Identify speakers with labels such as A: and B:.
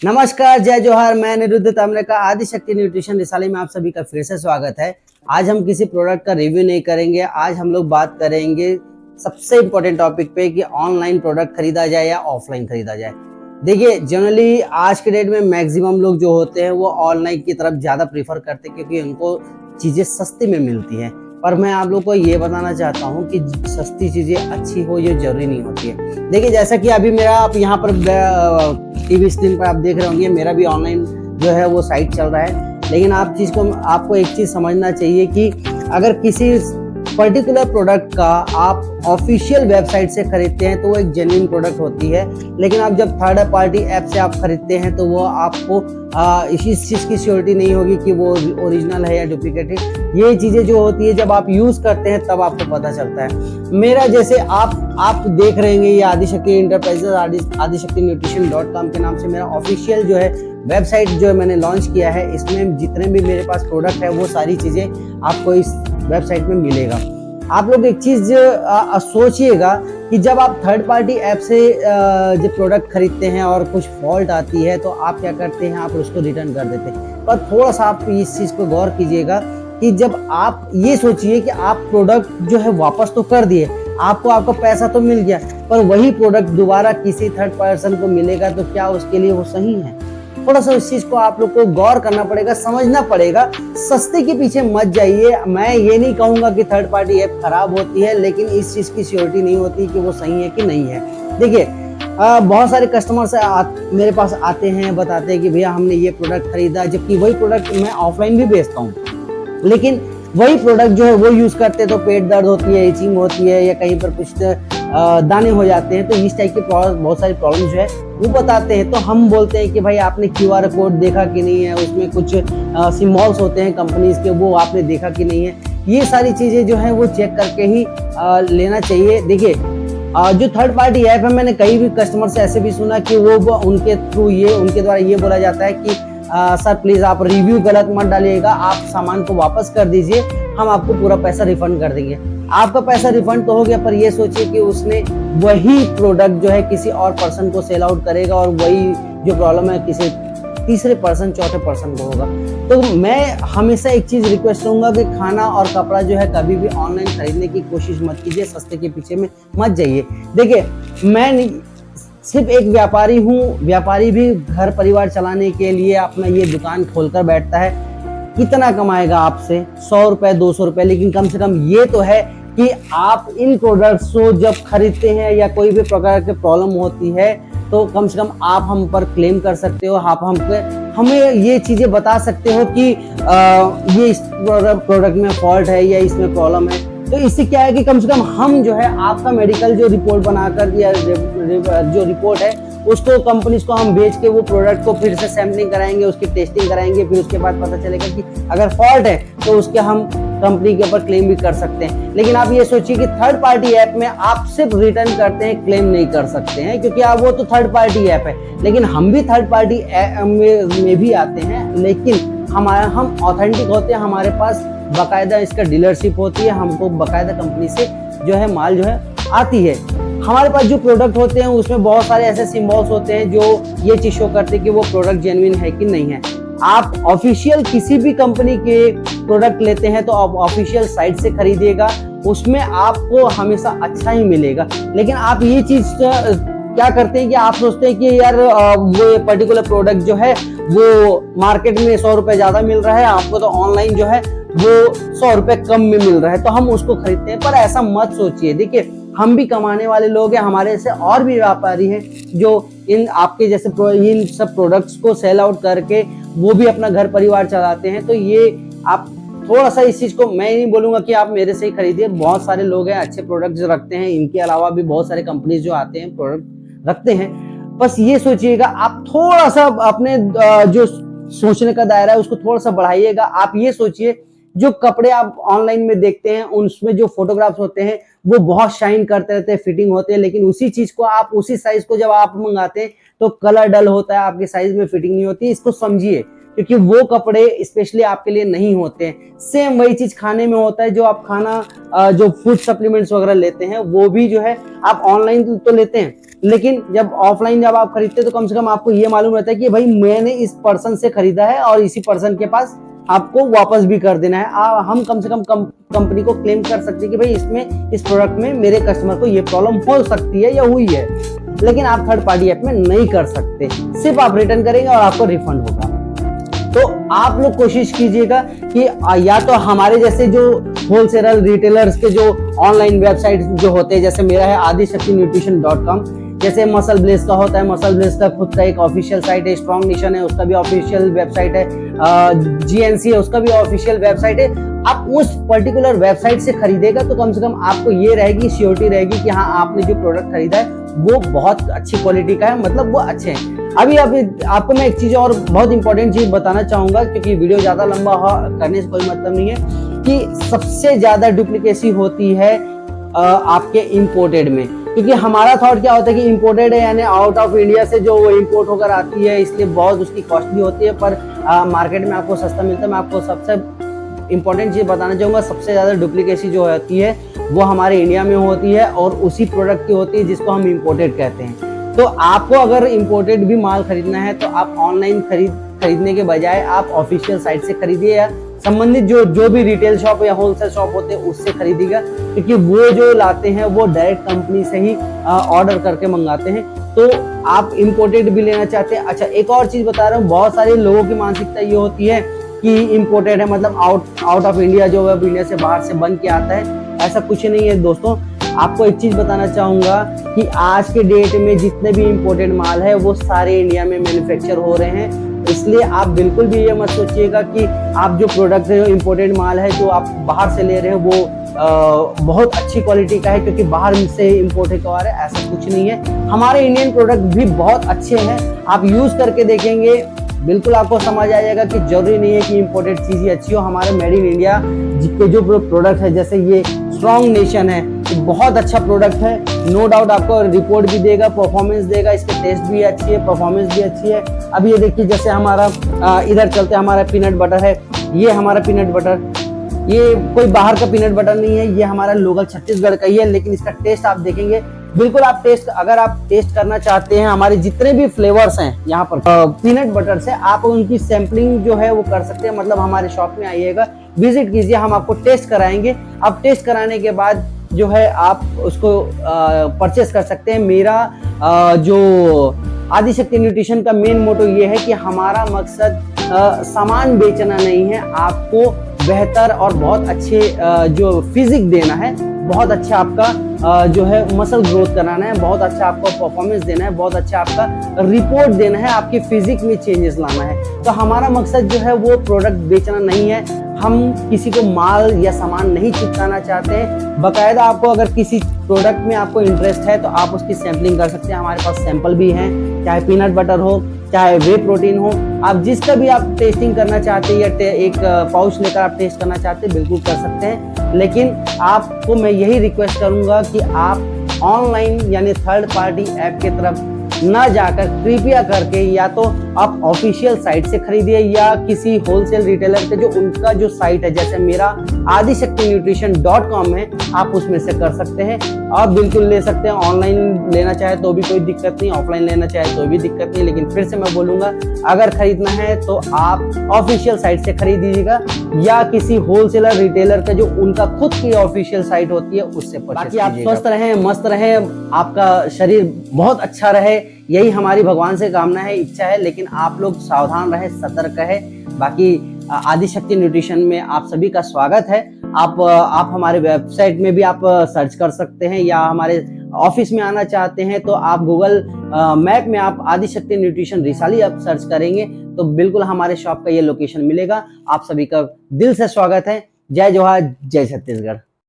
A: नमस्कार, जय जोहार। मैं अनिरुद्ध ताम्रे का आदिशक्ति न्यूट्रिशन रिसाली में आप सभी का फिर से स्वागत है। आज हम किसी प्रोडक्ट का रिव्यू नहीं करेंगे। आज हम लोग बात करेंगे सबसे इम्पोर्टेंट टॉपिक पे कि ऑनलाइन प्रोडक्ट खरीदा जाए या ऑफलाइन खरीदा जाए। देखिए, जनरली आज के डेट में मैक्सिमम लोग जो होते हैं वो ऑनलाइन की तरफ ज़्यादा प्रीफर करते हैं क्योंकि उनको चीज़ें सस्ती में मिलती हैं। पर मैं आप लोग को ये बताना चाहता हूँ कि सस्ती चीज़ें अच्छी हो ये जरूरी नहीं होती है। देखिए, जैसा कि अभी मेरा आप यहाँ पर टीवी स्क्रीन पर आप देख रहे होंगे, मेरा भी ऑनलाइन जो है वो साइट चल रहा है। लेकिन आपको एक चीज़ समझना चाहिए कि अगर किसी पर्टिकुलर प्रोडक्ट का आप ऑफिशियल वेबसाइट से खरीदते हैं तो वो एक जेन्युइन प्रोडक्ट होती है। लेकिन आप जब थर्ड पार्टी ऐप से आप खरीदते हैं तो वो आपको इस चीज़ की श्योरिटी नहीं होगी कि वो ओरिजिनल है या डुप्लीकेट है। ये चीज़ें जो होती है जब आप यूज़ करते हैं तब आपको पता चलता है। मेरा जैसे आप देख रहे हैं ये आदिशक्ति इंटरप्राइजेज आदिशक्ति न्यूट्रिशन.com के नाम से मेरा ऑफिशियल जो है वेबसाइट जो है मैंने लॉन्च किया है। इसमें जितने भी मेरे पास प्रोडक्ट है वो सारी चीज़ें आपको इस वेबसाइट में मिलेगा। आप लोग एक चीज़ सोचिएगा कि जब आप थर्ड पार्टी ऐप से जब प्रोडक्ट खरीदते हैं और कुछ फॉल्ट आती है तो आप क्या करते हैं, आप उसको रिटर्न कर देते हैं। पर थोड़ा सा आप इस चीज़ को गौर कीजिएगा कि जब आप ये सोचिए कि आप प्रोडक्ट जो है वापस तो कर दिए, आपको आपका पैसा तो मिल गया, पर वही प्रोडक्ट दोबारा किसी थर्ड पर्सन को मिलेगा तो क्या उसके लिए वो सही है? थोड़ा सा इस चीज को आप लोग को गौर करना पड़ेगा, समझना पड़ेगा। सस्ते के पीछे मत जाइए। मैं ये नहीं कहूंगा कि थर्ड पार्टी ऐप खराब होती है, लेकिन इस चीज की श्योरिटी नहीं होती कि वो सही है कि नहीं है। देखिए, बहुत सारे कस्टमर्स मेरे पास आते हैं, बताते हैं कि भैया हमने ये प्रोडक्ट खरीदा, जबकि वही प्रोडक्ट मैं ऑफलाइन भी बेचता हूँ। लेकिन वही प्रोडक्ट जो है वो यूज करते तो पेट दर्द होती है, इचिंग होती है या कहीं पर कुछ दाने हो जाते हैं। तो इस टाइप के बहुत सारी प्रॉब्लम जो है वो बताते हैं। तो हम बोलते हैं कि भाई आपने QR कोड देखा कि नहीं है, उसमें कुछ सिम्बॉल्स होते हैं कंपनीज के, वो आपने देखा कि नहीं है। ये सारी चीजें जो है वो चेक करके ही लेना चाहिए। देखिए, जो थर्ड पार्टी ऐप है, मैंने कई भी कस्टमर से ऐसे भी सुना कि वो उनके द्वारा ये बोला जाता है कि सर प्लीज आप रिव्यू गलत मत डालिएगा, आप सामान को वापस कर दीजिए, हम आपको पूरा पैसा रिफंड कर देंगे। आपका पैसा रिफंड तो हो गया, पर ये सोचिए कि उसने वही प्रोडक्ट जो है किसी और पर्सन को सेल आउट करेगा और वही जो प्रॉब्लम है किसी तीसरे पर्सन, चौथे पर्सन को होगा। तो मैं हमेशा एक चीज रिक्वेस्ट करूंगा कि खाना और कपड़ा जो है कभी भी ऑनलाइन खरीदने की कोशिश मत कीजिए, सस्ते के पीछे में मत जाइए। देखिए, मैं सिर्फ एक व्यापारी हूँ। व्यापारी भी घर परिवार चलाने के लिए अपना ये दुकान खोलकर बैठता है। कितना कमाएगा आपसे? 100 रुपए, 200 रुपए। लेकिन कम से कम ये तो है कि आप इन प्रोडक्ट्स को जब खरीदते हैं या कोई भी प्रकार की प्रॉब्लम होती है तो कम से कम आप हम पर क्लेम कर सकते हो। आप हमें ये चीजें बता सकते हो कि ये इस प्रोडक्ट में फॉल्ट है या इसमें प्रॉब्लम है। तो इससे क्या है कि कम से कम हम जो है आपका मेडिकल जो रिपोर्ट बनाकर या जो रिपोर्ट है उसको कंपनीज को हम भेज के वो प्रोडक्ट को फिर से सैम्पलिंग कराएंगे, उसकी टेस्टिंग कराएंगे, फिर उसके बाद पता चलेगा कि अगर फॉल्ट है तो उसके हम कंपनी के ऊपर क्लेम भी कर सकते हैं। लेकिन आप ये सोचिए कि थर्ड पार्टी ऐप में आप सिर्फ रिटर्न करते हैं, क्लेम नहीं कर सकते हैं, क्योंकि आप वो तो थर्ड पार्टी ऐप है। लेकिन हम भी थर्ड पार्टी में भी आते हैं, लेकिन हम ऑथेंटिक होते हैं। हमारे पास बाकायदा इसका डीलरशिप होती है, हमको बाकायदा कंपनी से जो है माल जो है आती है। हमारे पास जो प्रोडक्ट होते हैं उसमें बहुत सारे ऐसे सिंबल्स होते हैं जो ये चीज शो करते हैं कि वो प्रोडक्ट जेन्युइन है कि नहीं है। आप ऑफिशियल किसी भी कंपनी के प्रोडक्ट लेते हैं तो आप ऑफिशियल साइट से खरीदिएगा, उसमें आपको हमेशा अच्छा ही मिलेगा। लेकिन आप ये चीज क्या करते हैं कि आप सोचते हैं कि यार वो पर्टिकुलर प्रोडक्ट जो है वो मार्केट में 100 रुपए ज्यादा मिल रहा है, आपको तो ऑनलाइन जो है वो 100 रुपए कम में मिल रहा है तो हम उसको खरीदते हैं। पर ऐसा मत सोचिए। देखिए, हम भी कमाने वाले लोग हैं, हमारे से और भी व्यापारी हैं जो इन आपके जैसे इन सब प्रोडक्ट्स को सेल आउट करके वो भी अपना घर परिवार चलाते हैं। तो ये आप थोड़ा सा इस चीज को, मैं नहीं बोलूंगा कि आप मेरे से ही खरीदिए। बहुत सारे लोग हैं अच्छे प्रोडक्ट्स रखते हैं, इनके अलावा भी बहुत सारे कंपनीज जो आते हैं प्रोडक्ट रखते हैं। बस ये सोचिएगा, आप थोड़ा सा अपने जो सोचने का दायरा है उसको थोड़ा सा बढ़ाइएगा। आप ये सोचिए, जो कपड़े आप ऑनलाइन में देखते हैं उसमें जो फोटोग्राफ्स होते हैं वो बहुत शाइन करते रहते हैं, फिटिंग होते हैं, लेकिन उसी चीज को आप उसी साइज को जब आप मंगाते हैं तो कलर डल होता है, आपके साइज में फिटिंग नहीं होती। इसको समझिए, क्योंकि वो कपड़े स्पेशली आपके लिए नहीं होते हैं। सेम वही चीज खाने में होता है। जो आप खाना जो फूड सप्लीमेंट्स वगैरह लेते हैं वो भी जो है आप ऑनलाइन तो लेते हैं, लेकिन जब ऑफलाइन जब आप खरीदते हैं तो कम से कम आपको ये मालूम रहता है कि भाई मैंने इस पर्सन से खरीदा है और इसी पर्सन के पास आपको वापस भी कर देना है। हम कम से कम कंपनी को क्लेम कर सकते हैं कि भाई इसमें इस प्रोडक्ट में मेरे कस्टमर को ये प्रॉब्लम हो सकती है या हुई है, लेकिन आप थर्ड पार्टी ऐप में नहीं कर सकते। सिर्फ आप रिटर्न करेंगे और आपको रिफंड होगा। तो आप लोग कोशिश कीजिएगा कि या तो हमारे जैसे जो होलसेलर रिटेलर्स के जो ऑनलाइन वेबसाइट जो होते हैं, जैसे मेरा है adishaktinutrition.com, जैसे मसल ब्लेस का होता है, मसल ब्लेस का खुद का एक ऑफिशियल साइट है, स्ट्रॉन्ग नेशन है उसका भी ऑफिशियल वेबसाइट है, GNC है उसका भी ऑफिशियल वेबसाइट है। आप उस पर्टिकुलर वेबसाइट से खरीदेगा तो कम से कम आपको ये रहेगी, श्योरिटी रहेगी कि हाँ आपने जो प्रोडक्ट खरीदा है वो बहुत अच्छी क्वालिटी का है, मतलब वो अच्छे हैं। अभी आपको मैं एक चीज और बहुत इंपॉर्टेंट चीज बताना चाहूंगा, क्योंकि वीडियो ज्यादा लंबा करने से कोई मतलब नहीं है, कि सबसे ज्यादा डुप्लीकेसी होती है आपके इंपोर्टेड में। क्योंकि हमारा थॉट क्या होता है कि इंपोर्टेड है यानी आउट ऑफ इंडिया से जो वो इंपोर्ट होकर आती है, इसलिए बहुत उसकी कॉस्टली होती है, पर मार्केट में आपको सस्ता मिलता है। मैं आपको सबसे इंपॉर्टेंट चीज बताना चाहूंगा, सबसे ज्यादा डुप्लीकेसी जो होती है वो हमारे इंडिया में होती है और उसी प्रोडक्ट की होती है जिसको हम इंपोर्टेड कहते हैं। तो आपको अगर इंपोर्टेड भी माल खरीदना है तो आप ऑनलाइन खरीदने के बजाय आप ऑफिशियल साइट से खरीदिए, या संबंधित जो भी रिटेल शॉप या होलसेल शॉप होते हैं उससे खरीदिएगा, क्योंकि वो जो लाते हैं वो डायरेक्ट कंपनी से ही ऑर्डर करके मंगाते हैं। तो आप इंपोर्टेड भी लेना चाहते हैं। अच्छा, एक और चीज बता रहा हूँ, बहुत सारे लोगों की मानसिकता ये होती है कि इंपोर्टेड है मतलब आउट ऑफ इंडिया, जो है इंडिया से बाहर से बन के आता है। ऐसा कुछ नहीं है दोस्तों। आपको एक चीज बताना चाहूंगा कि आज के डेट में जितने भी इंपोर्टेड माल है वो सारे इंडिया में मैन्युफैक्चर हो रहे हैं, इसलिए आप बिल्कुल भी ये मत सोचिएगा कि आप जो प्रोडक्ट है, जो इंपोर्टेड माल है जो आप बाहर से ले रहे हैं वो बहुत अच्छी क्वालिटी का है क्योंकि बाहर से इंपोर्ट करवा रहे हैं। ऐसा कुछ नहीं है, हमारे इंडियन प्रोडक्ट भी बहुत अच्छे हैं। आप यूज करके देखेंगे, बिल्कुल आपको समझ आ जाएगा कि जरूरी नहीं है कि इंपोर्टेड चीज ही अच्छी हो। हमारे मेड इन इंडिया के जो प्रोडक्ट है, जैसे ये स्ट्रॉन्ग नेशन है, तो बहुत अच्छा प्रोडक्ट है, नो डाउट आपको रिपोर्ट भी देगा, परफॉर्मेंस देगा, इसके टेस्ट भी अच्छी है, परफॉर्मेंस भी अच्छी है। अब ये देखिए, जैसे हमारा इधर चलते हमारा पीनट बटर है, ये हमारा पीनट बटर, ये कोई बाहर का पीनट बटर नहीं है, ये हमारा लोकल छत्तीसगढ़ का ही है, लेकिन इसका टेस्ट आप देखेंगे बिल्कुल आप अगर आप टेस्ट करना चाहते हैं हमारे जितने भी फ्लेवर्स हैं यहाँ पर पीनट बटर से, आप उनकी सैंपलिंग जो है वो कर सकते हैं। मतलब हमारे शॉप में आइएगा, विजिट कीजिए, हम आपको टेस्ट कराएंगे। अब टेस्ट कराने के बाद जो है आप उसको परचेस कर सकते हैं। मेरा जो आदिशक्ति न्यूट्रिशन का मेन मोटो ये है कि हमारा मकसद सामान बेचना नहीं है, आपको बेहतर और बहुत अच्छे जो फिजिक देना है, बहुत अच्छा आपका जो है मसल ग्रोथ कराना है, बहुत अच्छा आपको परफॉर्मेंस देना है, बहुत अच्छा आपका रिपोर्ट देना है, आपकी फिजिक में चेंजेस लाना है। तो हमारा मकसद जो है वो प्रोडक्ट बेचना नहीं है, हम किसी को माल या सामान नहीं चिपकाना चाहते हैं। बाकायदा आपको अगर किसी प्रोडक्ट में आपको इंटरेस्ट है तो आप उसकी सैंपलिंग कर सकते हैं। हमारे पास सैंपल भी हैं, चाहे पीनट बटर हो, चाहे वे प्रोटीन हो, आप जिसका भी आप टेस्टिंग करना चाहते हैं या एक पाउच लेकर आप टेस्ट करना चाहते हैं बिल्कुल कर सकते हैं। लेकिन आपको मैं यही रिक्वेस्ट करूंगा कि आप ऑनलाइन यानी थर्ड पार्टी ऐप की तरफ ना जाकर कृपया करके या तो आप ऑफिशियल साइट से खरीदिए या किसी होलसेल रिटेलर के जो उनका जो साइट है, जैसे मेरा adishaktinutrition.com है, आप उसमें से कर सकते हैं। आप बिल्कुल ले सकते हैं, ऑनलाइन लेना चाहे तो भी कोई दिक्कत नहीं, ऑफलाइन लेना चाहे तो भी दिक्कत नहीं। लेकिन फिर से मैं बोलूंगा, अगर खरीदना है तो आप ऑफिशियल साइट से खरीद दीजिएगा या किसी होलसेलर रिटेलर का जो उनका खुद की ऑफिशियल साइट होती है उससे। बाकी आप स्वस्थ रहें, मस्त रहें, आपका शरीर बहुत अच्छा रहे, यही हमारी भगवान से कामना है, इच्छा है। लेकिन आप लोग सावधान रहे, सतर्क है। बाकी आदिशक्ति न्यूट्रिशन में आप सभी का स्वागत है। आप हमारे वेबसाइट में भी आप सर्च कर सकते हैं, या हमारे ऑफिस में आना चाहते हैं तो आप गूगल मैप में आप आदिशक्ति न्यूट्रिशन रिसाली आप सर्च करेंगे तो बिल्कुल हमारे शॉप का ये लोकेशन मिलेगा। आप सभी का दिल से स्वागत है। जय जोहार, जय छत्तीसगढ़।